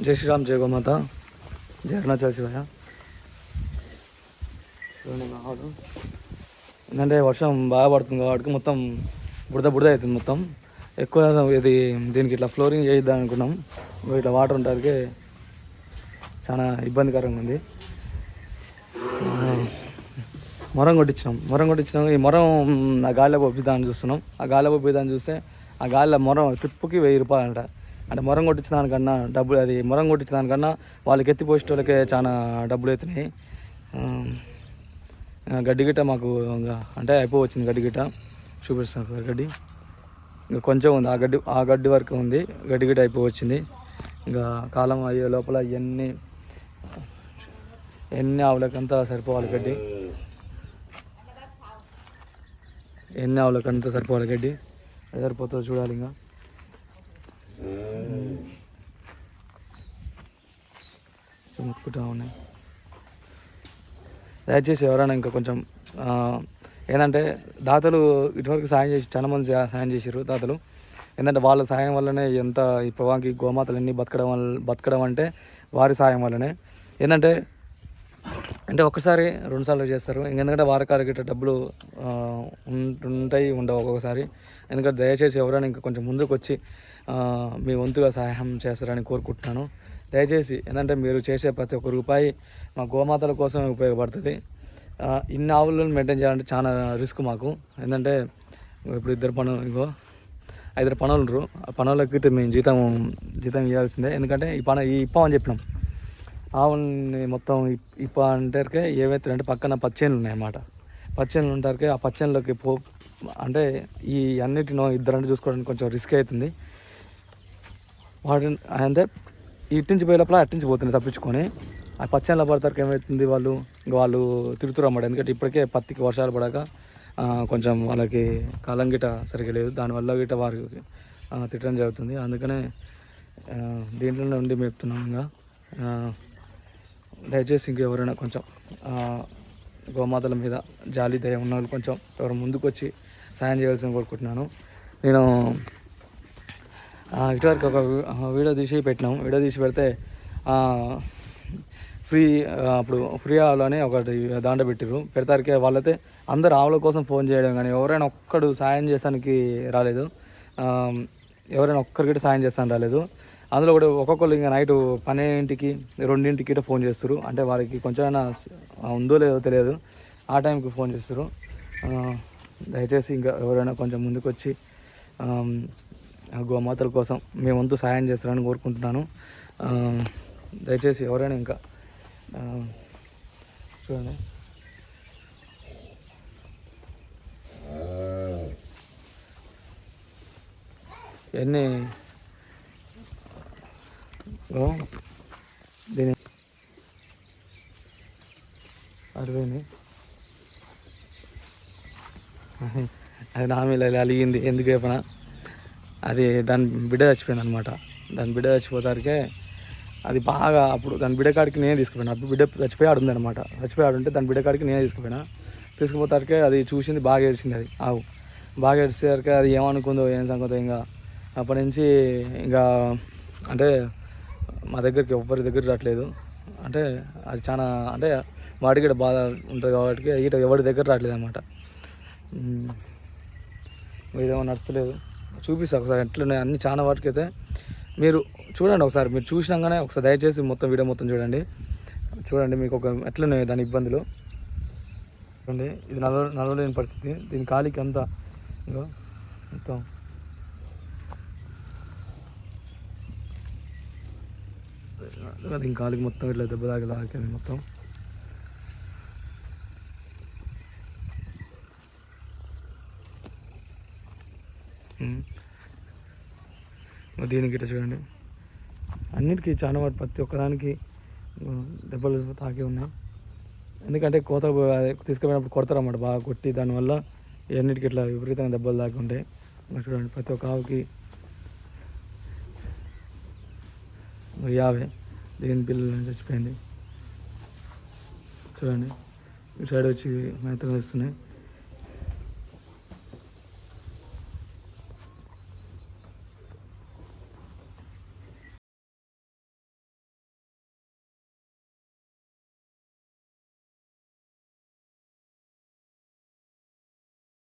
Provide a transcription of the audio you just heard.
జై శ్రీరామ్, జై గోమాత, జై అరుణాచల శివయ్య. చూడండి మా ఆవులు. ఏంటంటే వర్షం బాగా పడుతుంది కాబట్టి మొత్తం బురద బురద అవుతుంది మొత్తం. ఎక్కువ ఇది దీనికి ఇట్లా ఫ్లోరింగ్ చేయిద్దాం అనుకున్నాం. ఇట్లా వాటర్ ఉండడానికి చాలా ఇబ్బందికరంగా ఉంది. మొరం కొట్టించినాం. ఈ మొరం ఆ గాలిలో పంపిద్దామని చూస్తున్నాం. ఆ గాలిలో పంపిద్దామని చూస్తే ఆ గాలిలో మొరం ట్రిప్పుకి 1000 రూపాయలు అంట. అంటే మొరం కొట్టించిన దానికన్నా డబ్బులు, అది మొరం కొట్టించిన దానికన్నా వాళ్ళకి ఎత్తిపోసే వాళ్ళకే చాలా డబ్బులు అవుతున్నాయి. గడ్డి గిట్ట మాకు అంటే అయిపోవచ్చింది. గడ్డి గిట్ట చూపిస్తాను. గడ్డి ఇంకా కొంచెం ఉంది. ఆ గడ్డి వరకు ఉంది. గడ్డి గిట్ట అయిపోవచ్చింది. ఇంకా కాలం అయ్యే లోపల ఎన్ని ఆవులకంతా సరిపోవాలి గడ్డి. ఎన్ని ఆవులకంతా సరిపోవాలి గడ్డి. సరిపోతుందో చూడాలి. ఇంకా ముట్టుకుంటా ఉన్నాయి. దయచేసి ఎవరైనా ఇంకా కొంచెం ఏంటంటే దాతలు ఇటువరకు సాయం చేసి చాలా మంది సాయం చేశారు దాతలు. ఏంటంటే వాళ్ళ సాయం వల్లనే ఎంత ఈ పొగాకి గోమాతలన్నీ బతకడం అంటే వారి సాయం వల్లనే. ఏంటంటే ఒక్కసారి 2 సార్లు చేస్తారు. ఎందుకంటే వారకారికి డబ్బులు ఉండవు ఒక్కొక్కసారి. ఎందుకంటే దయచేసి ఎవరైనా ఇంకా కొంచెం ముందుకు వచ్చి మీ వంతుగా సహాయం చేస్తారని కోరుకుంటున్నాను. దయచేసి ఏంటంటే మీరు చేసే ప్రతి ఒక్క రూపాయి మా గోమాతల కోసం ఉపయోగపడుతుంది. ఇన్ని ఆవులను మెయింటైన్ చేయాలంటే చాలా రిస్క్ మాకు. ఏంటంటే ఇప్పుడు 5 పనులు ఉండరు. ఆ పనులకి మేము జీతం ఇవ్వాల్సిందే. ఎందుకంటే ఈ ఇప్ప అని చెప్పినాం. ఆవుల్ని మొత్తం ఇప్ప అంటే ఏవైతే అంటే పక్కన పచ్చేనులు ఉన్నాయన్నమాట. పచ్చేనులు ఉంటారు. ఆ పచ్చేనులోకి అంటే ఈ అన్నిటినో ఇద్దరంటే చూసుకోవడానికి కొంచెం రిస్క్ అవుతుంది. వాటిని అంటే ఇట్టించి పోయే లోపల అట్టించి పోతుంది తప్పించుకొని. ఆ పచ్చేనులో పడతారు ఏమవుతుంది, వాళ్ళు తిడుతురు అన్నమాట. ఎందుకంటే ఇప్పటికే పత్తికి వర్షాలు పడక కొంచెం వాళ్ళకి కాలం గిట సరిగ్గా లేదు. దానివల్ల గిట వారికి తిట్టడం జరుగుతుంది. అందుకనే దీంట్లోనే ఉండి మేపుతున్నాం. ఇంకా దయచేసి ఇంకెవరైనా కొంచెం గోమాతల మీద జాలి దయ ఉన్న వాళ్ళు కొంచెం ఎవరు ముందుకు వచ్చి సాయం చేయాల్సింది కోరుకుంటున్నాను. నేను ఇటువరకు ఒక వీడియో తీసి పెడితే అప్పుడు ఫ్రీ ఆవులని ఒకటి దాంట్లో పెడతారికే వాళ్ళైతే అందరు ఆవుల కోసం ఫోన్ చేయడం కానీ ఎవరైనా ఒక్కడు సాయం చేసానికి రాలేదు. ఎవరైనా ఒక్కరికిట సాయం చేస్తాను రాలేదు. అందులో కూడా ఒక్కొక్కరు ఇంకా నైట్ 12కి 2కి ఫోన్ చేస్తారు. అంటే వారికి కొంచెమైనా ఉందో లేదో తెలియదు. ఆ టైంకి ఫోన్ చేస్తారు. దయచేసి ఇంకా ఎవరైనా కొంచెం ముందుకు వచ్చి గోమాతల కోసం మీ వంతు సాయం చేస్తారని కోరుకుంటున్నాను. దయచేసి ఎవరైనా ఇంకా చూడండి. ఎన్ని దీని అడిపోయింది. అది నా మీద అలిగింది. ఎందుకు చెప్పినా అది దాని బిడ్డ చచ్చిపోయింది అనమాట. దాని బిడ్డ చచ్చిపోతారికే అది బాగా అప్పుడు దాని బిడ్డ కాడికి నేనే తీసుకుపోయినా. అప్పుడు బిడ్డ చచ్చిపోయి ఆడుంది అనమాట. చచ్చిపోయి దాని బిడ్డ కాడికి నేనే తీసుకుపోతారికే అది చూసింది, బాగా ఏడ్చింది. అది ఆవు బాగా ఏడ్చేసరికి అది ఏమనుకుందో ఏం సంగతో ఇంకా అప్పటి నుంచి ఇంకా అంటే మా దగ్గరికి ఎవ్వరి దగ్గర రావట్లేదు. అంటే అది చాలా అంటే వాటికి బాధ ఉంటుంది కాబట్టి ఎవరి దగ్గర రావట్లేదు అనమాట. ఇదేమో నడుస్తలేదు. చూపిస్తా ఒకసారి ఎట్లున్నాయి అన్నీ. చాలా వాటికి అయితే మీరు చూడండి ఒకసారి. మీరు చూసినాగానే ఒకసారి దయచేసి వీడియో మొత్తం చూడండి. మీకు ఒక ఎట్లున్నాయి దాని ఇబ్బందులు చూడండి. ఇది నడవలేని పరిస్థితి. దీని కాలికి అంతా మొత్తం దీని కాలికి మొత్తం ఇట్లా దెబ్బ తాకింది మొత్తం. దీనికి ఇట్లా చూడండి. అన్నిటికీ చాలా వాటి ప్రతి ఒక్కదానికి దెబ్బలు తాకి ఉన్నాయి. ఎందుకంటే కోత తీసుకుపోయినప్పుడు కొడతారు అన్నమాట. బాగా కొట్టి దానివల్ల ఇవన్నిటికీ ఇట్లా విపరీతంగా దెబ్బలు తాకి ఉంటాయి. చూడండి ప్రతి ఒక్క ఆవుకి 50 దీని పిల్లలు చచ్చిపోయింది. చూడండి ఇటు సైడ్ వచ్చి మేతగా వస్తున్నాయి.